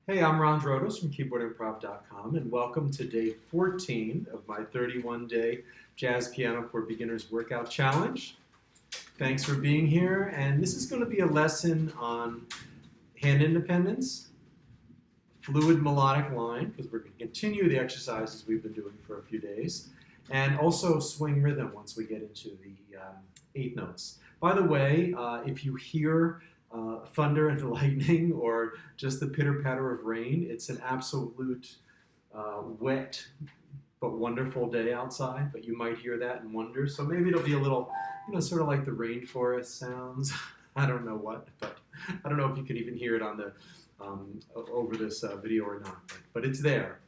Hey, I'm Ron Drotos from KeyboardImprov.com, and welcome to day 14 of my 31-day Jazz Piano for Beginners Workout Challenge. Thanks for being here, and this is going to be a lesson on hand independence, fluid melodic line, because we're going to continue the exercises we've been doing for a few days, and also swing rhythm once we get into the eighth notes. By the way, if you hear thunder and lightning or just the pitter-patter of rain, it's an absolute wet but wonderful day outside, but you might hear that and wonder. So maybe it'll be a little, sort of like the rainforest sounds. I don't know what, but I don't know if you could even hear it on the over this video or not, but it's there.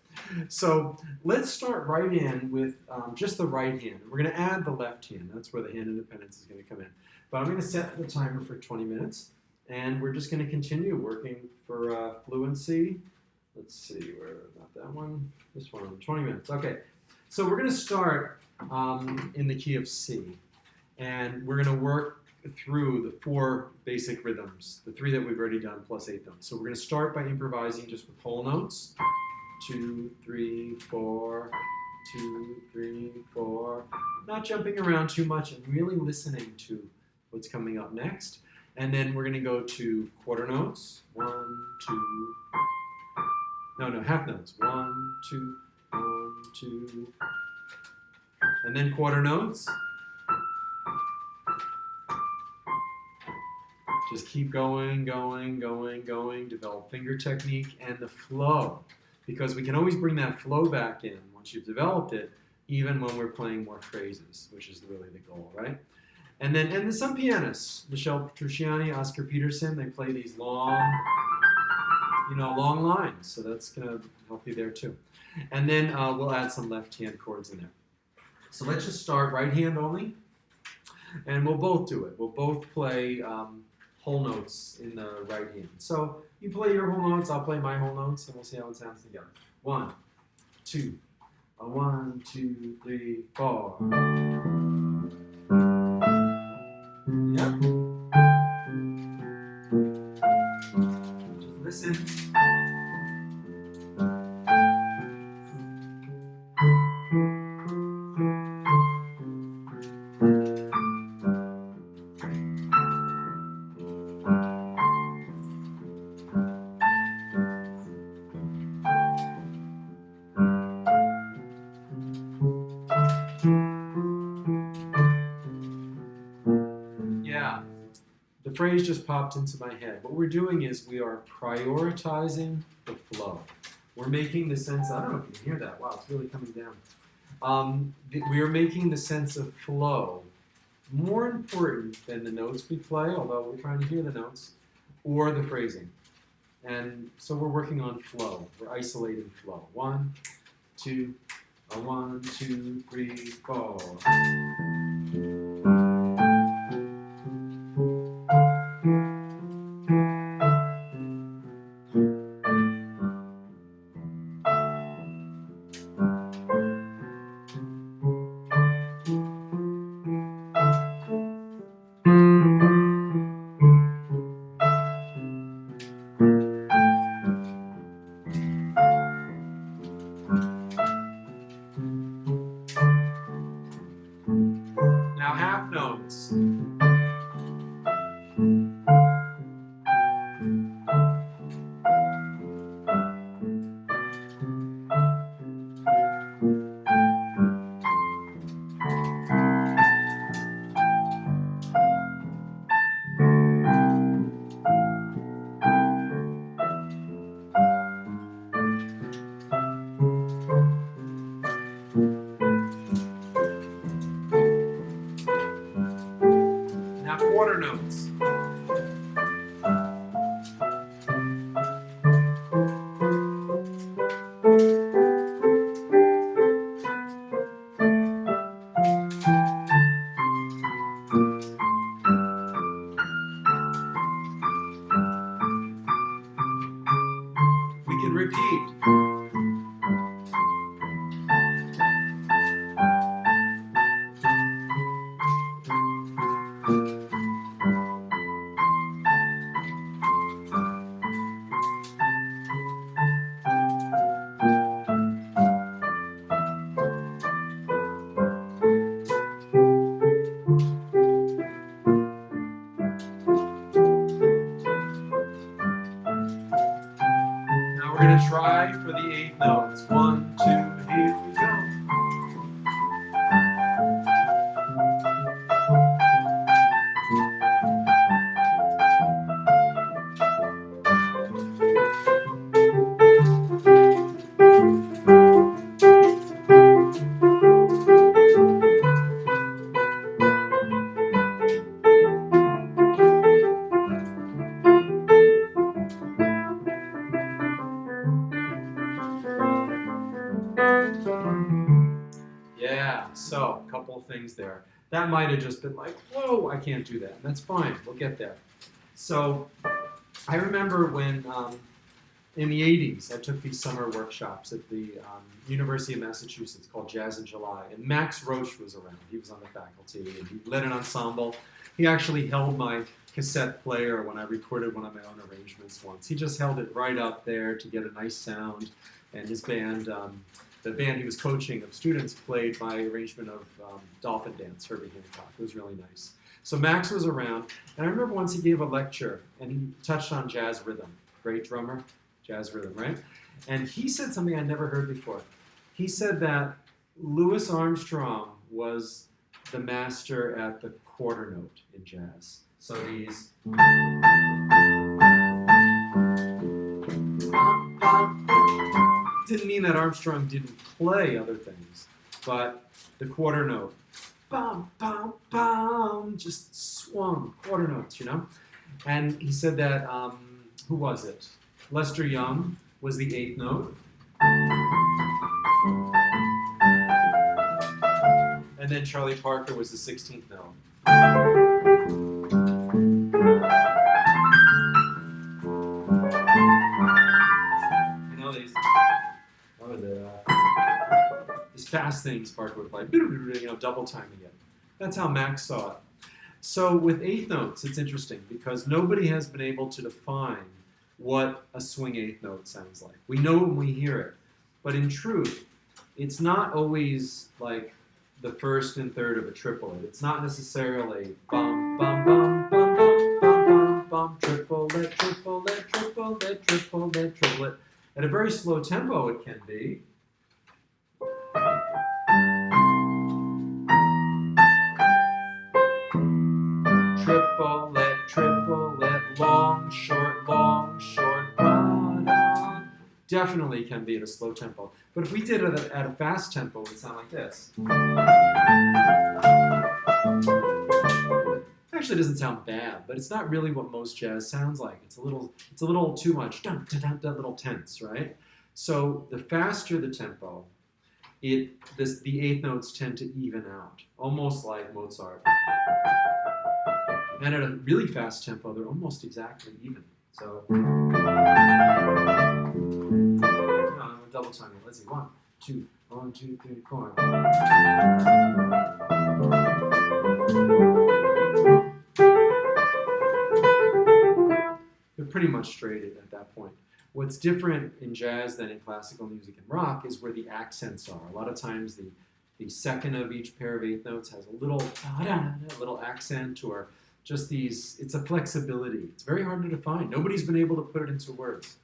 So let's start right in with just the right hand. We're going to add the left hand. That's where the hand independence is going to come in. But I'm going to set the timer for 20 minutes. And we're just going to continue working for fluency. Let's see, not that one, this one, 20 minutes. Okay, so we're going to start in the key of C. And we're going to work through the four basic rhythms, the three that we've already done plus eight notes. So we're going to start by improvising just with whole notes. 2, 3, 4, 2, 3, 4. Not jumping around too much and really listening to what's coming up next. And then we're going to go to quarter notes. 1, 2. No, half notes. 1, 2, 1, 2. And then quarter notes. Just keep going. Develop finger technique and the flow. Because we can always bring that flow back in once you've developed it, even when we're playing more phrases, which is really the goal, right? And then some pianists, Michel Petrucciani, Oscar Peterson, they play these long lines. So that's going to help you there too. And then we'll add some left hand chords in there. So let's just start right hand only. And we'll both do it. We'll both play whole notes in the right hand. So you play your whole notes, I'll play my whole notes, and we'll see how it sounds together. 1, 2, 1, 2, 3, 4. Yep. Just listen. The phrase just popped into my head. What we're doing is we are prioritizing the flow. We're making the sense, I don't know if you can hear that. Wow, it's really coming down. We are making the sense of flow more important than the notes we play, although we're trying to hear the notes, or the phrasing. And so we're working on flow. We're isolating flow. 1, 2, 1, 2, 3, 4. Now half notes. Quarter notes. We can repeat. We're going to try for the 8th notes. 1, 2, here we go. Yeah, so a couple of things there. That might have just been like, whoa, I can't do that. And that's fine, we'll get there. So I remember when in the 80s, I took these summer workshops at the University of Massachusetts called Jazz in July. And Max Roach was around. He was on the faculty and he led an ensemble. He actually held my cassette player when I recorded one of my own arrangements once. He just held it right up there to get a nice sound. And his band, the band he was coaching of students, played my arrangement of Dolphin Dance, Herbie Hancock. It was really nice. So Max was around, and I remember once he gave a lecture, and he touched on jazz rhythm. Great drummer, jazz rhythm, right? And he said something I'd never heard before. He said that Louis Armstrong was the master at the quarter note in jazz. So these... Didn't mean that Armstrong didn't play other things, but the quarter note, bum, bum, bum, just swung quarter notes, you know? And he said that, who was it? Lester Young was the 8th note. And then Charlie Parker was the 16th note. You know, these... These fast things Parker would play, you know, double timing it. That's how Max saw it. So with 8th notes, it's interesting because nobody has been able to define what a swing 8th note sounds like. We know when we hear it, but in truth, it's not always like the first and third of a triplet. It's not necessarily bum, bum, bum, bum, bum, bum, bum, bum, triplet, triplet, triplet, triplet, triplet. At a very slow tempo, it can be. Triplet, triplet, long, short, ba-da. Definitely can be at a slow tempo. But if we did it at a fast tempo, it would sound like this. Actually, it doesn't sound bad, but it's not really what most jazz sounds like. It's a little too much, dun, dun, dun, dun, little tense, right? So the faster the tempo, the 8th notes tend to even out, almost like Mozart. And at a really fast tempo, they're almost exactly even. So, double timing. Let's see, 1, 2, 1, 2, 3, 4. They're pretty much straight at that point. What's different in jazz than in classical music and rock is where the accents are. A lot of times the second of each pair of 8th notes has a little accent or just these, it's a flexibility. It's very hard to define. Nobody's been able to put it into words.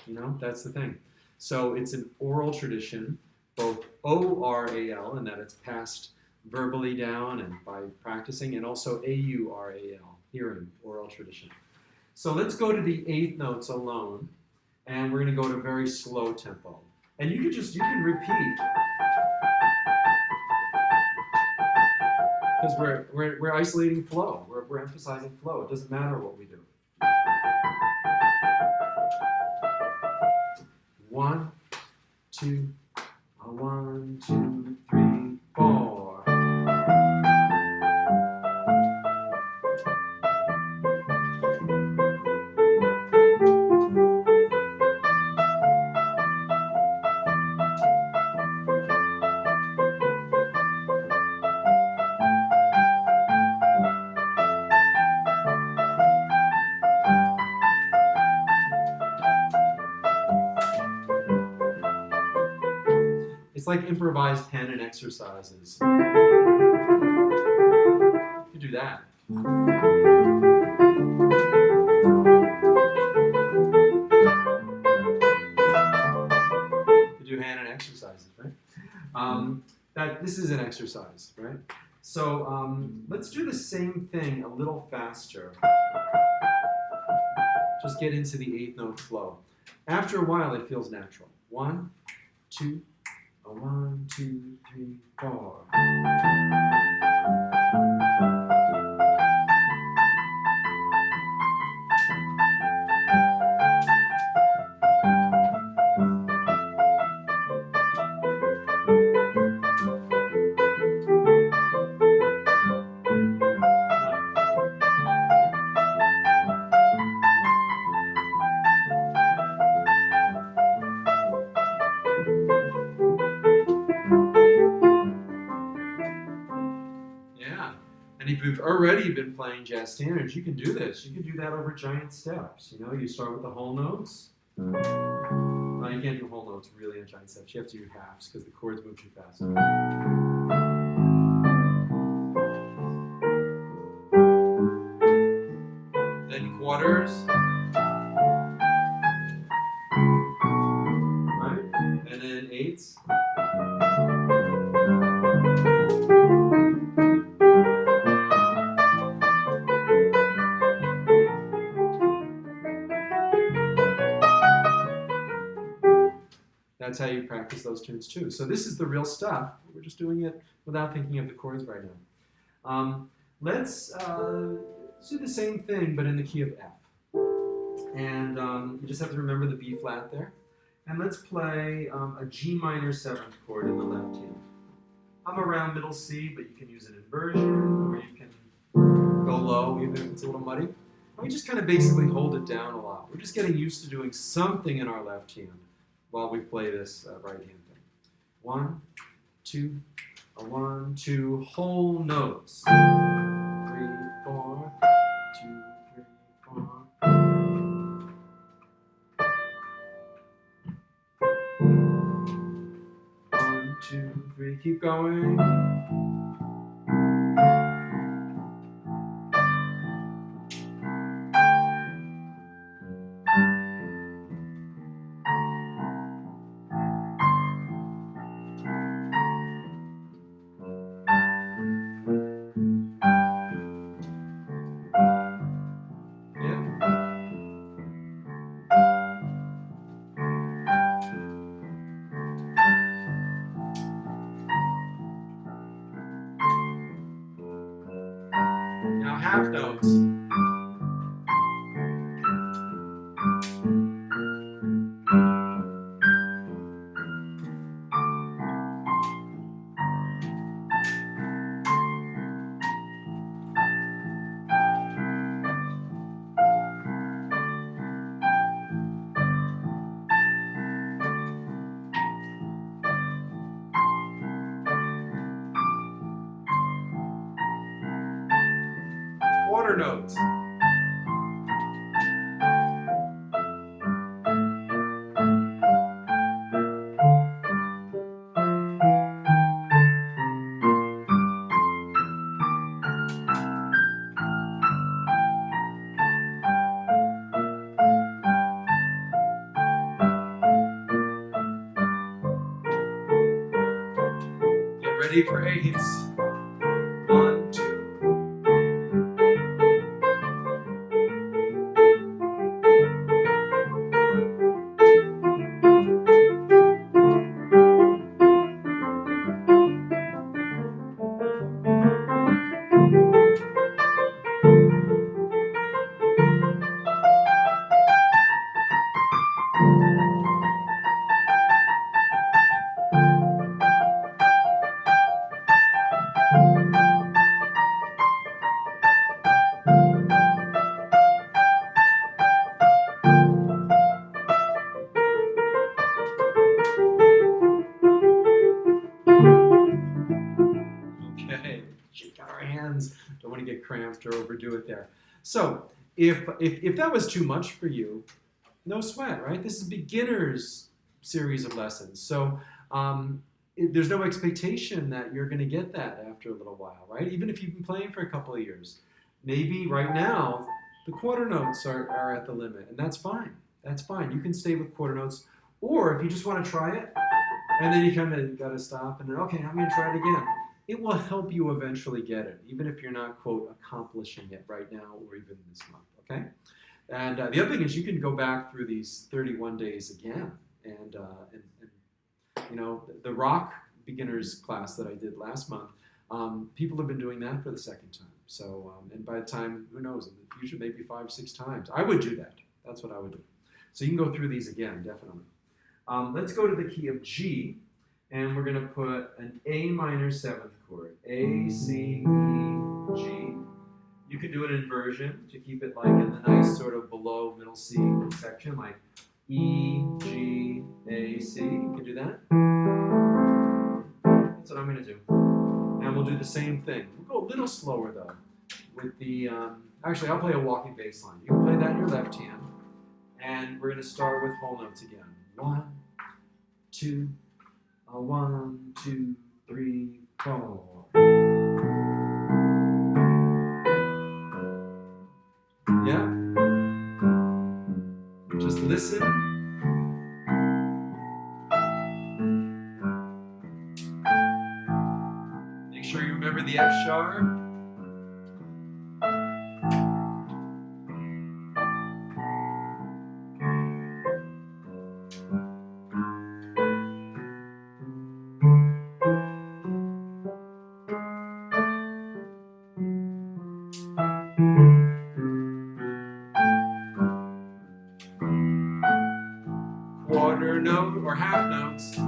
You know, that's the thing. So it's an oral tradition, both O-R-A-L, in that it's passed verbally down and by practicing, and also A-U-R-A-L, hearing, oral tradition. So let's go to the 8th notes alone, and we're going to go to a very slow tempo. And you can repeat, because we're isolating flow. We're emphasizing flow. It doesn't matter what we do. 1, 2, 1, 2, 3, 4. It's like improvised pen and exercises. You could do that. That this is an exercise, right? So let's do the same thing a little faster. Just get into the eighth note flow. After a while, it feels natural. 1, 2, 1, 2, 3, 4. And if you've already been playing jazz standards, you can do this. You can do that over giant steps. You know, you start with the whole notes. No, you can't do whole notes really in giant steps. You have to do halves because the chords move too fast. Then quarters. Right? And then eighths. That's how you practice those tunes too. So this is the real stuff. We're just doing it without thinking of the chords right now. Let's do the same thing, but in the key of F. And you just have to remember the B flat there. And let's play a G minor 7th chord in the left hand. I'm around middle C, but you can use an inversion, or you can go low, even if it's a little muddy. And we just kind of basically hold it down a lot. We're just getting used to doing something in our left hand while we play this right hand thing. 1, 2, 1, 2, whole notes. 3, 4, 2, 3, 4. 1, 2, 3, keep going. Half notes. Quarter notes. Get ready for eighths. 1, 2. Okay, shake out our hands. Don't want to get cramped or overdo it there. So if that was too much for you, no sweat, right? This is beginner's series of lessons. So there's no expectation that you're going to get that after a little while, right? Even if you've been playing for a couple of years. Maybe right now, the quarter notes are at the limit, and that's fine. That's fine. You can stay with quarter notes. Or if you just want to try it, And then you kind of got to stop and then, okay, I'm going to try it again. It will help you eventually get it, even if you're not, quote, accomplishing it right now or even this month, okay? And the other thing is you can go back through these 31 days again. And you know, the rock beginners class that I did last month, people have been doing that for the second time. So, and by the time, who knows, in the future, maybe 5 or 6 times. I would do that. That's what I would do. So you can go through these again, definitely. Let's go to the key of G, and we're going to put an A minor 7th chord. A, C, E, G. You can do an inversion to keep it like in the nice sort of below middle C section, like E, G, A, C. You can do that. That's what I'm going to do. And we'll do the same thing. We'll go a little slower, though, with the, actually, I'll play a walking bass line. You can play that in your left hand. And we're going to start with whole notes again. 1, 2, 1, 2, 3, 4. Yeah? Just listen. Make sure you remember the F sharp. Quarter note or half notes.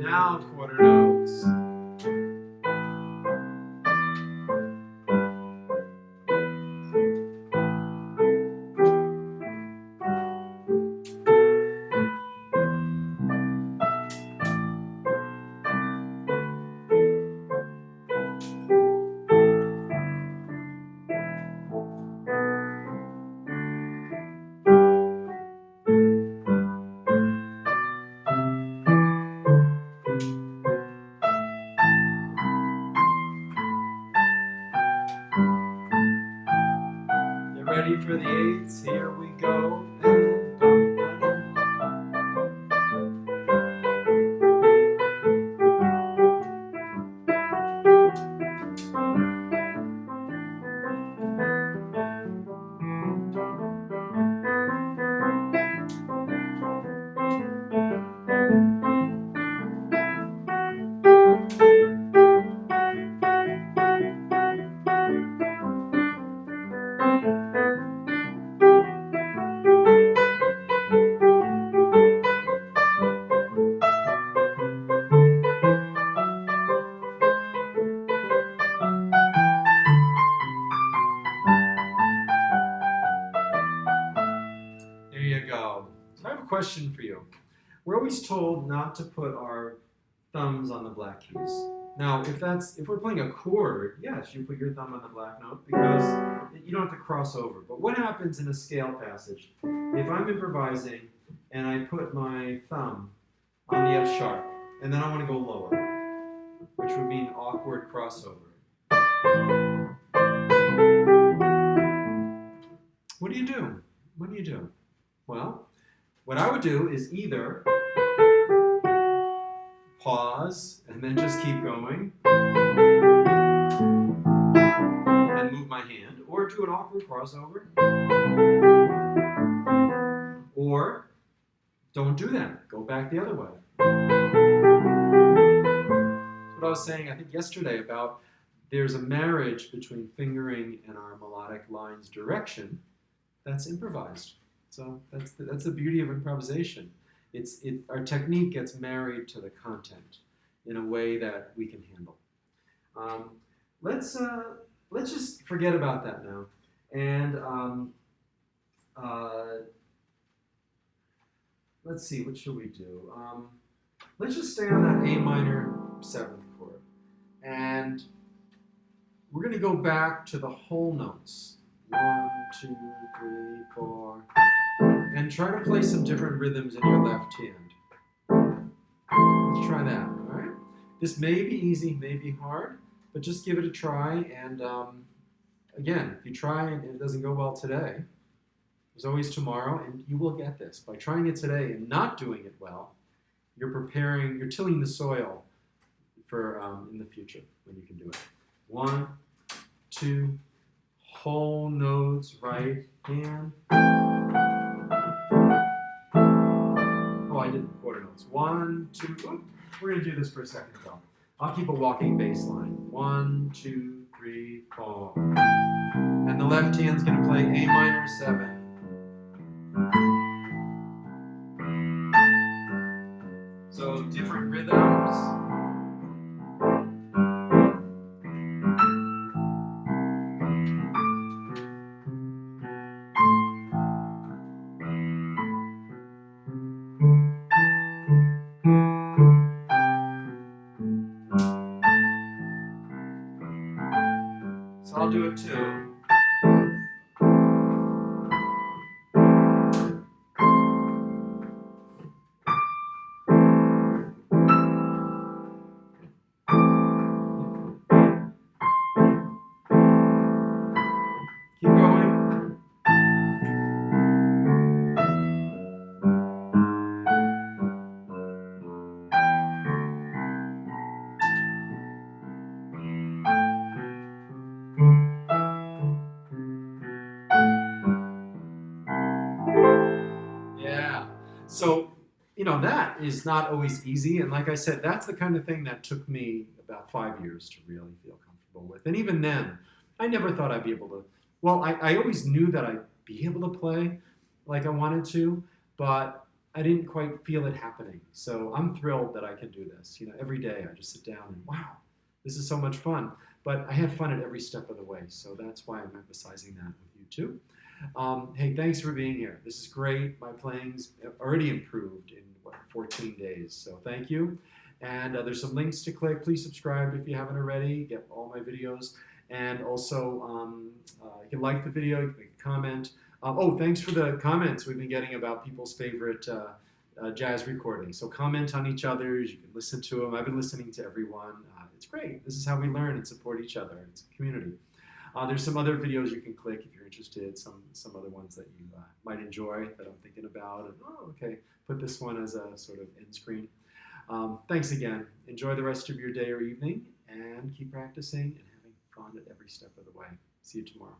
Now quarter notes. Ready for the 8s? Here we go. There you go. So I have a question for you. We're always told not to put our thumbs on the black keys. Now, if we're playing a chord, yes, you put your thumb on the black note because you don't have to cross over. But what happens in a scale passage if I'm improvising and I put my thumb on the F sharp and then I want to go lower, which would mean awkward crossover? What do you do? What do you do? Well, what I would do is either pause and then just keep going and move my hand, or do an awkward crossover, or don't do that. Go back the other way. That's what I was saying, I think yesterday, about there's a marriage between fingering and our melodic line's direction that's improvised. So that's the beauty of improvisation. Our technique gets married to the content in a way that we can handle. Let's just forget about that now, and let's see, what should we do? Let's just stay on that A minor 7th chord. And we're going to go back to the whole notes. 1, 2, 3, 4. And try to play some different rhythms in your left hand. Let's try that, all right? This may be easy, may be hard, but just give it a try. And again, if you try and it doesn't go well today, there's always tomorrow, and you will get this. By trying it today and not doing it well, you're tilling the soil for in the future when you can do it. 1, 2, whole notes, right hand. Oh, I did quarter notes. 1, 2, oh, we're going to do this for a second though. I'll keep a walking bass line. 1, 2, 3, 4. And the left hand's going to play A minor 7. So different rhythms. So I'll do it too. Keep going. Yeah. So, that is not always easy. And like I said, that's the kind of thing that took me about 5 years to really feel comfortable with. And even then, I never thought I'd be able to. Well, I always knew that I'd be able to play like I wanted to, but I didn't quite feel it happening. So I'm thrilled that I can do this. Every day I just sit down and wow, this is so much fun. But I have fun at every step of the way. So that's why I'm emphasizing that with you too. Hey, thanks for being here. This is great. My playing's already improved in 14 days. So thank you. And there's some links to click. Please subscribe if you haven't already. Get all my videos. And also, you can like the video, you can make a comment. Oh, thanks for the comments we've been getting about people's favorite jazz recordings. So comment on each other's. You can listen to them. I've been listening to everyone. It's great. This is how we learn and support each other. It's a community. There's some other videos you can click if you're interested, some other ones that you might enjoy that I'm thinking about. And, okay, put this one as a sort of end screen. Thanks again. Enjoy the rest of your day or evening, and keep practicing and having fun at every step of the way. See you tomorrow.